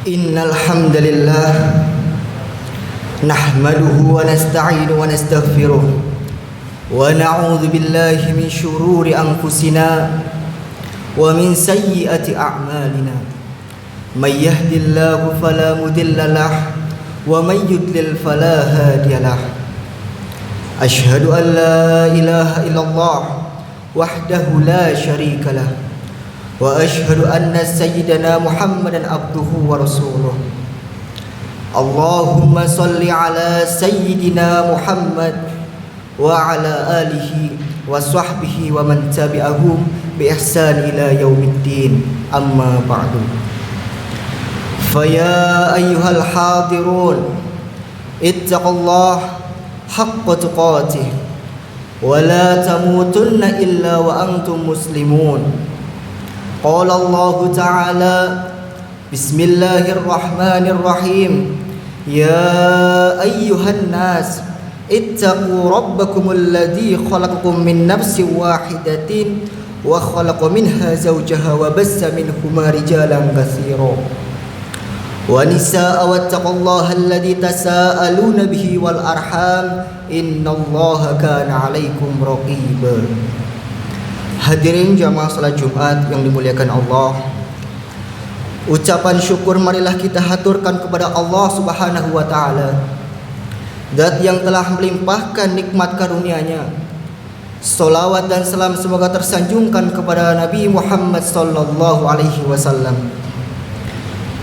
Innal hamdalillah nahmaduhu wa nasta'inu wa nastaghfiruh wa na'udzu billahi min shururi anfusina wa min sayyiati a'malina. May yahdihillahu fala mudilla lahu wa may yudlil fala hadiya lahu. Asyhadu an la ilaha illallah wahdahu la syarika lahu wa asyhadu anna sayyidana Muhammadan abduhu wa rasuluh. Allahumma salli ala sayyidina Muhammad wa ala alihi wa sahbihi wa man tabi'ahum bi ihsan ila yaumiddin. Amma ba'du. Faya ayyuhal hadirun ittaqullaha haqqa tuqatih wa la tamutunna illa wa antum muslimun. Qala Allah Ta'ala Bismillahirrahmanirrahim. Ya ayyuhan nas ittaqu rabbakumul ladzi khalaqakum min nafsin wahidatin wa khalaqa minha zawjaha wa bassa minhuma rijalan katsiran wa nisaa wattaqullaha alladzi tasaaluna bihi wal arham innallaha kana 'alaikum raqiba. Hadirin jamaah salat Jumat yang dimuliakan Allah, ucapan syukur marilah kita haturkan kepada Allah Subhanahu wa taala, Zat yang telah melimpahkan nikmat karunia-Nya. Salawat dan salam semoga tersanjungkan kepada Nabi Muhammad sallallahu alaihi wasallam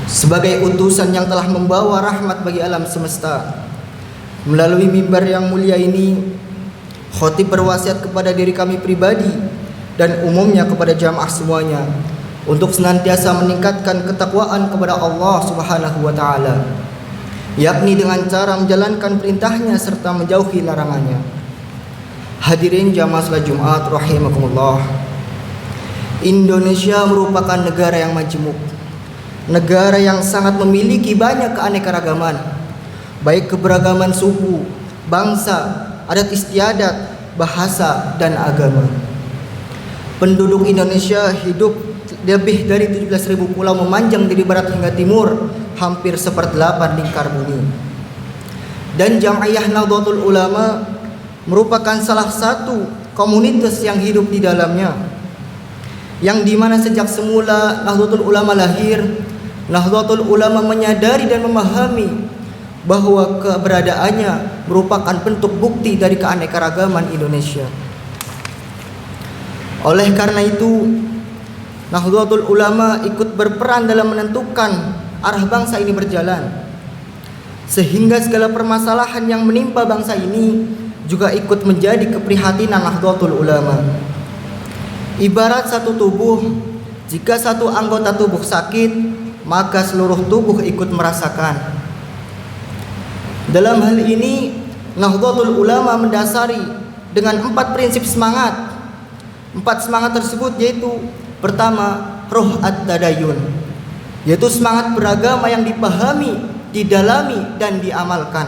sebagai utusan yang telah membawa rahmat bagi alam semesta. Melalui mimbar yang mulia ini, khatib berwasiat kepada diri kami pribadi dan umumnya kepada jamaah semuanya untuk senantiasa meningkatkan ketakwaan kepada Allah Subhanahu wa taala, yakni dengan cara menjalankan perintahnya serta menjauhi larangannya. Hadirin jamaah salat Jumat rahimakumullah. Indonesia merupakan negara yang majemuk, negara yang sangat memiliki banyak keanekaragaman, baik keberagaman suku, bangsa, adat istiadat, bahasa dan agama. Penduduk Indonesia hidup lebih dari 17.000 pulau memanjang dari barat hingga timur, hampir 1/8 lingkar bumi. Dan Jam'iyah Nahdlatul Ulama merupakan salah satu komunitas yang hidup di dalamnya, yang dimana sejak semula Nahdlatul Ulama lahir, Nahdlatul Ulama menyadari dan memahami bahwa keberadaannya merupakan bentuk bukti dari keanekaragaman Indonesia. Oleh karena itu, Nahdlatul Ulama ikut berperan dalam menentukan arah bangsa ini berjalan, sehingga segala permasalahan yang menimpa bangsa ini juga ikut menjadi keprihatinan Nahdlatul Ulama. Ibarat satu tubuh, jika satu anggota tubuh sakit, maka seluruh tubuh ikut merasakan. Dalam hal ini, Nahdlatul Ulama mendasari dengan 4 prinsip semangat. 4 semangat tersebut yaitu: pertama, ruh at-tadayun, yaitu semangat beragama yang dipahami, didalami dan diamalkan.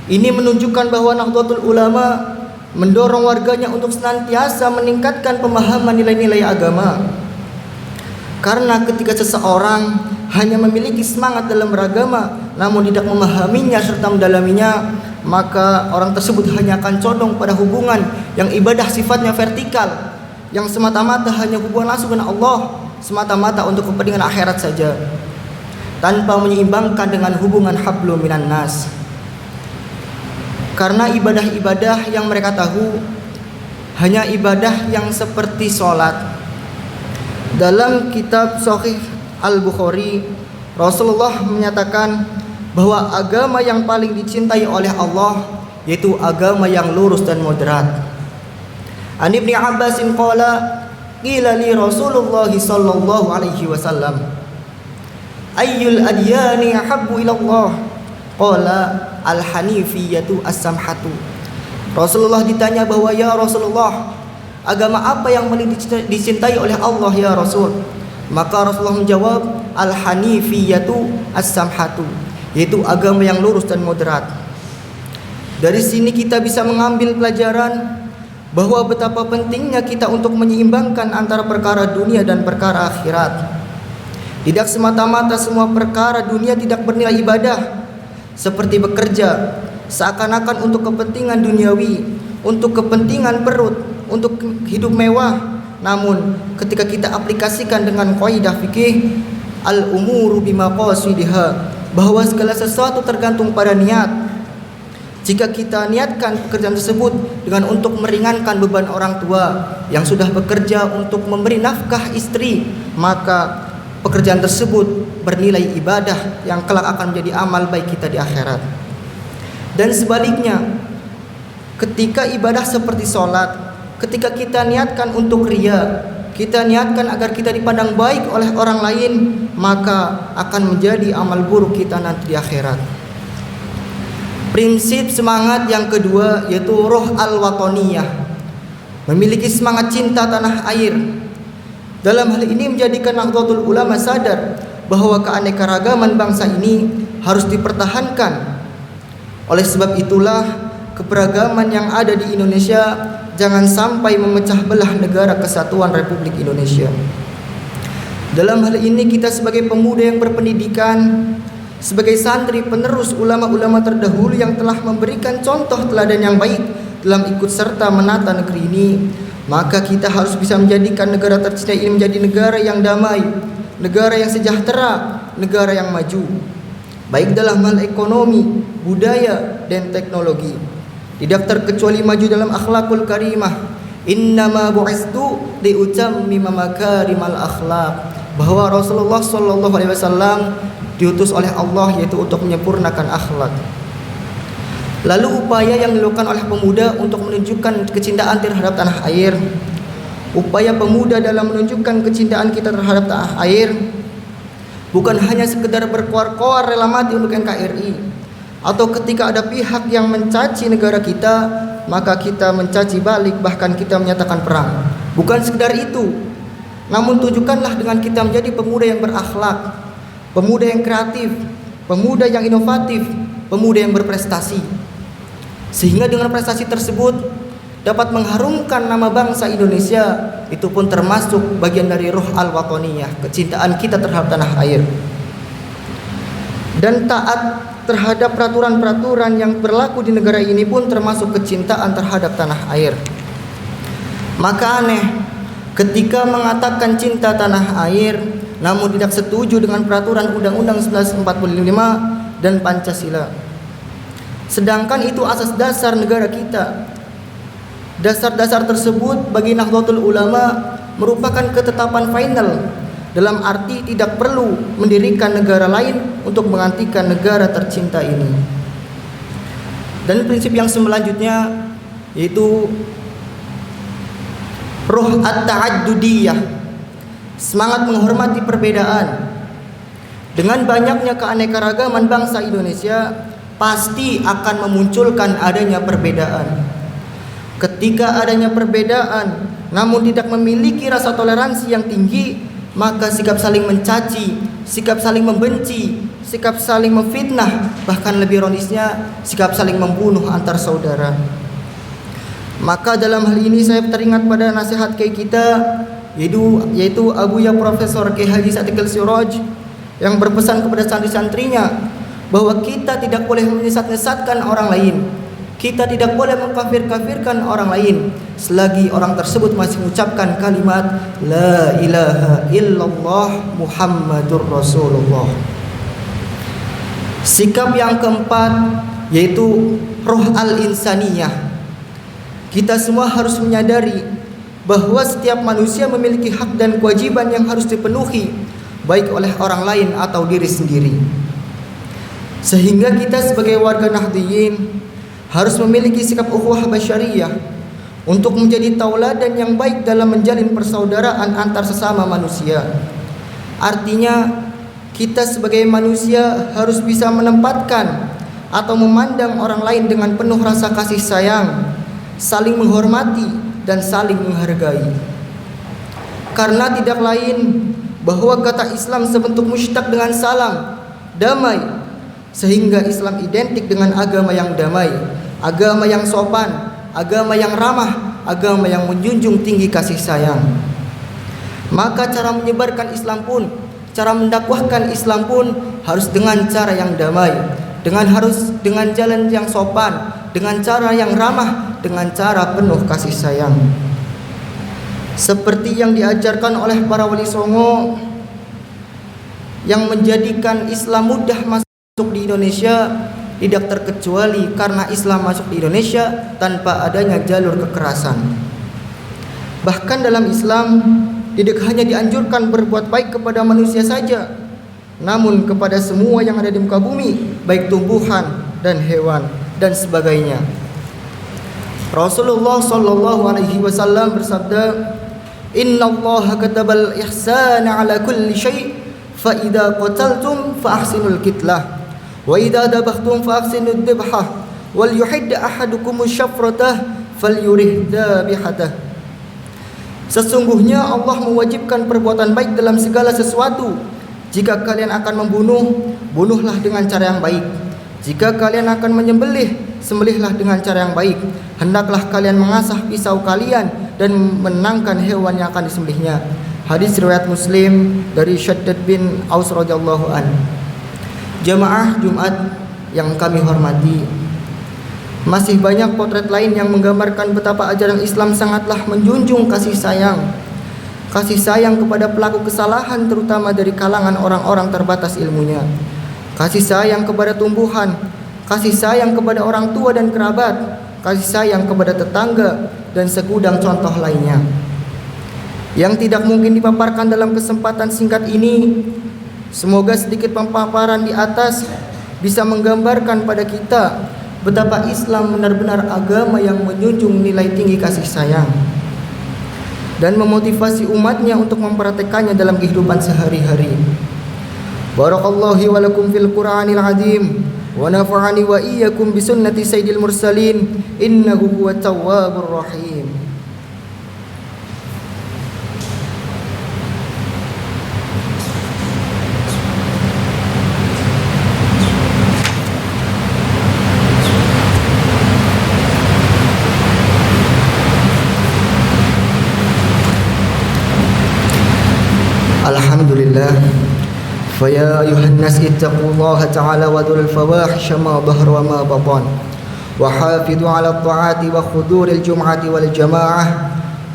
Ini menunjukkan bahwa Nahdlatul Ulama mendorong warganya untuk senantiasa meningkatkan pemahaman nilai-nilai agama. Karena ketika seseorang hanya memiliki semangat dalam beragama namun tidak memahaminya serta mendalaminya, maka orang tersebut hanya akan condong pada hubungan yang ibadah sifatnya vertikal, yang semata-mata hanya hubungan langsung dengan Allah, semata-mata untuk kepentingan akhirat saja, tanpa menyeimbangkan dengan hubungan hablum minan nas. Karena ibadah-ibadah yang mereka tahu hanya ibadah yang seperti sholat. Dalam kitab Sahih Al-Bukhari, Rasulullah menyatakan bahwa agama yang paling dicintai oleh Allah yaitu agama yang lurus dan moderat. An Ibnu Abbas qala qila li Rasulullah sallallahu alaihi wasallam ayyul adyani habbu ila Allah, qala al-hanifiyatu as-samhatu. Rasulullah ditanya bahwa, ya Rasulullah, agama apa yang paling dicintai oleh Allah ya Rasul? Maka Rasulullah menjawab, al-hanifiyatu as-samhatu, yaitu agama yang lurus dan moderat. Dari sini kita bisa mengambil pelajaran bahwa betapa pentingnya kita untuk menyeimbangkan antara perkara dunia dan perkara akhirat. Tidak semata-mata semua perkara dunia tidak bernilai ibadah, seperti bekerja seakan-akan untuk kepentingan duniawi, untuk kepentingan perut, untuk hidup mewah. Namun ketika kita aplikasikan dengan kaidah fikih al-umuru bimaqasidiha, bahwa segala sesuatu tergantung pada niat. Jika kita niatkan pekerjaan tersebut dengan untuk meringankan beban orang tua yang sudah bekerja untuk memberi nafkah istri, maka pekerjaan tersebut bernilai ibadah yang kelak akan menjadi amal baik kita di akhirat. Dan sebaliknya, ketika ibadah seperti sholat, ketika kita niatkan untuk riya, kita niatkan agar kita dipandang baik oleh orang lain, maka akan menjadi amal buruk kita nanti di akhirat. Prinsip semangat yang kedua yaitu roh al-watoniyah, memiliki semangat cinta tanah air. Dalam hal ini menjadikan Nahdlatul Ulama sadar bahwa keanekaragaman bangsa ini harus dipertahankan. Oleh sebab itulah keberagaman yang ada di Indonesia jangan sampai memecah belah negara kesatuan Republik Indonesia. Dalam hal ini kita sebagai pemuda yang berpendidikan, sebagai santri penerus ulama-ulama terdahulu yang telah memberikan contoh teladan yang baik dalam ikut serta menata negeri ini, maka kita harus bisa menjadikan negara tercinta ini menjadi negara yang damai, negara yang sejahtera, negara yang maju, baik dalam hal ekonomi, budaya, dan teknologi. Tidak terkecuali maju dalam akhlakul karimah. Innama bu'istu liutammima makarimal akhlak, bahwa Rasulullah SAW diutus oleh Allah yaitu untuk menyempurnakan akhlak. Lalu upaya yang dilakukan oleh pemuda untuk menunjukkan kecintaan terhadap tanah air, upaya pemuda dalam menunjukkan kecintaan kita terhadap tanah air, bukan hanya sekedar berkoar-koar rela mati untuk NKRI, atau ketika ada pihak yang mencaci negara kita, maka kita mencaci balik, bahkan kita menyatakan perang. Bukan sekedar itu, namun tunjukkanlah dengan kita menjadi pemuda yang berakhlak, pemuda yang kreatif, pemuda yang inovatif, pemuda yang berprestasi. Sehingga dengan prestasi tersebut dapat mengharumkan nama bangsa Indonesia. Itu pun termasuk bagian dari ruh al-watoniyah, kecintaan kita terhadap tanah air. Dan taat terhadap peraturan-peraturan yang berlaku di negara ini pun termasuk kecintaan terhadap tanah air. Maka aneh ketika mengatakan cinta tanah air namun tidak setuju dengan peraturan Undang-Undang 1945 dan Pancasila. Sedangkan itu asas dasar negara kita. Dasar-dasar tersebut bagi Nahdlatul Ulama merupakan ketetapan final, dalam arti tidak perlu mendirikan negara lain untuk menggantikan negara tercinta ini. Dan prinsip yang selanjutnya yaitu roh at-ta'addudiyah, semangat menghormati perbedaan. Dengan banyaknya keanekaragaman bangsa Indonesia, pasti akan memunculkan adanya perbedaan. Ketika adanya perbedaan namun tidak memiliki rasa toleransi yang tinggi, maka sikap saling mencaci, sikap saling membenci, sikap saling memfitnah, bahkan lebih ironisnya sikap saling membunuh antar saudara. Maka dalam hal ini saya teringat pada nasihat kiai kita, yaitu Abuya Profesor Kiai Haji Sadiqil Siraj, yang berpesan kepada santri-santrinya bahwa kita tidak boleh menyesat-nyesatkan orang lain, kita tidak boleh mengkafir-kafirkan orang lain selagi orang tersebut masih mengucapkan kalimat La ilaha illallah Muhammadur Rasulullah. Sikap yang keempat yaitu roh al-insaniyah. Kita semua harus menyadari bahwa setiap manusia memiliki hak dan kewajiban yang harus dipenuhi, baik oleh orang lain atau diri sendiri. Sehingga kita sebagai warga Nahdliyin harus memiliki sikap ukhuwah basyariyah untuk menjadi tauladan yang baik dalam menjalin persaudaraan antar sesama manusia. Artinya kita sebagai manusia harus bisa menempatkan atau memandang orang lain dengan penuh rasa kasih sayang, saling menghormati dan saling menghargai. Karena tidak lain bahwa kata Islam sebentuk mushtaq dengan salam, damai, sehingga Islam identik dengan agama yang damai, agama yang sopan, agama yang ramah, agama yang menjunjung tinggi kasih sayang. Maka cara menyebarkan Islam pun, cara mendakwahkan Islam pun harus dengan cara yang damai, dengan jalan yang sopan, dengan cara yang ramah, dengan cara penuh kasih sayang. Seperti yang diajarkan oleh para wali songo yang menjadikan Islam mudah masuk di Indonesia, tidak terkecuali karena Islam masuk di Indonesia tanpa adanya jalur kekerasan. Bahkan dalam Islam tidak hanya dianjurkan berbuat baik kepada manusia saja, namun kepada semua yang ada di muka bumi, baik tumbuhan dan hewan dan sebagainya. Rasulullah sallallahu alaihi wasallam bersabda, "Innallaha katabal ihsana ala kulli syai', fa idza qataltum fa ahsinul qitlah, wa idza dabahtum fa ahsinud dibhah, wal yuhidd ahadukum syafratah falyurih dhabihatah." Sesungguhnya Allah mewajibkan perbuatan baik dalam segala sesuatu. Jika kalian akan membunuh, bunuhlah dengan cara yang baik. Jika kalian akan menyembelih, sembelihlah dengan cara yang baik. Hendaklah kalian mengasah pisau kalian dan menangkan hewan yang akan disembelihnya. Hadis riwayat Muslim dari Shaddad bin Aus radhiyallahu an. Jamaah Jumat yang kami hormati, masih banyak potret lain yang menggambarkan betapa ajaran Islam sangatlah menjunjung kasih sayang. Kasih sayang kepada pelaku kesalahan, terutama dari kalangan orang-orang terbatas ilmunya. Kasih sayang kepada tumbuhan, kasih sayang kepada orang tua dan kerabat, kasih sayang kepada tetangga, dan segudang contoh lainnya yang tidak mungkin dipaparkan dalam kesempatan singkat ini. Semoga sedikit pemaparan di atas bisa menggambarkan pada kita betapa Islam benar-benar agama yang menjunjung nilai tinggi kasih sayang dan memotivasi umatnya untuk mempraktekannya dalam kehidupan sehari-hari. Barakallahu wa lakum fil Qur'anil azim wa nafa'ani wa iyyakum bi sunnati sayyidil mursalin innahu huwat tawwabur rahim. Alhamdulillah. Faya ayuhan nas ittaqullaha ta'ala wa dhul fawahisha ma dhahara wa ma batan wa hafidhu 'ala at-ta'ati wa khuduril jum'ati wal jama'ah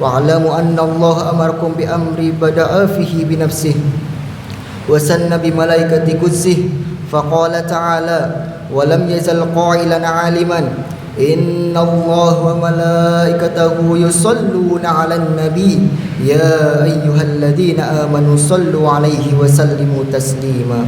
wa 'alamu anna Allah amarakum bi amri bada'a fihi bi nafsihi wa sanna bi malaikati qudsih faqala ta'ala wa lam yazal qailan 'aliman inna Allah wa malaikatahu yusalluna 'alan nabi ya ayyuhalladzina amanu sallu 'alaihi wa sallimu taslima.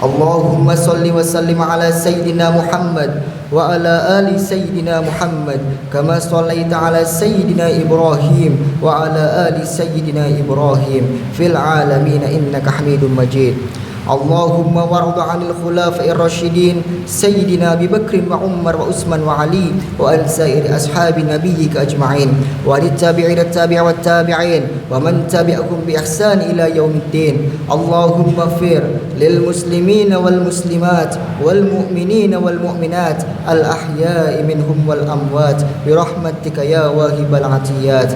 Allahumma salli wa sallim ala sayyidina Muhammad wa ala ali sayyidina Muhammad kama sallaita ala sayyidina Ibrahim wa ala ali sayyidina Ibrahim fil alamin innaka Hamidum Majid. Allahumma warda 'anil khulafa'ir rasyidin sayyidina Abi Bakr wa Umar wa Utsman wa Ali wa an sa'iri ashabi nabiyyika ajma'in wa littabi'in at-tabi'i wat tabi'in wa man tabi'ahum bi ihsan ila yaumiddin. Allahumma fir lil muslimina wal muslimat wal mu'minina wal mu'minat al ahya'i minhum wal amwat bi rahmatika ya wahibal 'atiyat.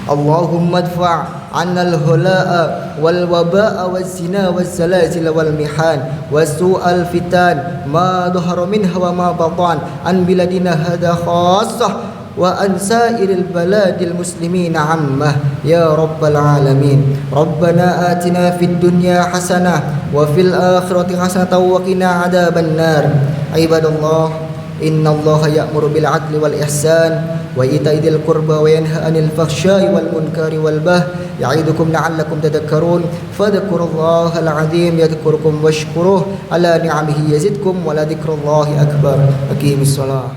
Allahumma adfa' عنا الهلاء والوباء والزنا والزلازل والمحان وسوء الفتن ما ظهر منها وما بطن عن بلادنا هذا خاصة وعن سائر البلاد المسلمين عامة يا رب العالمين. ربنا آتنا في الدنيا حسنة وفي الآخرة حسنة وقنا عذاب النار. عباد الله إن الله يأمر بالعدل والإحسان وإيتاء ذي القربى وينهى عن الفحشاء والمنكر والبغي يعظكم لعلكم تذكرون فاذكروا الله العظيم يذكركم واشكروه على نعمه يزدكم ولذكر الله أكبر. أقيموا الصلاة.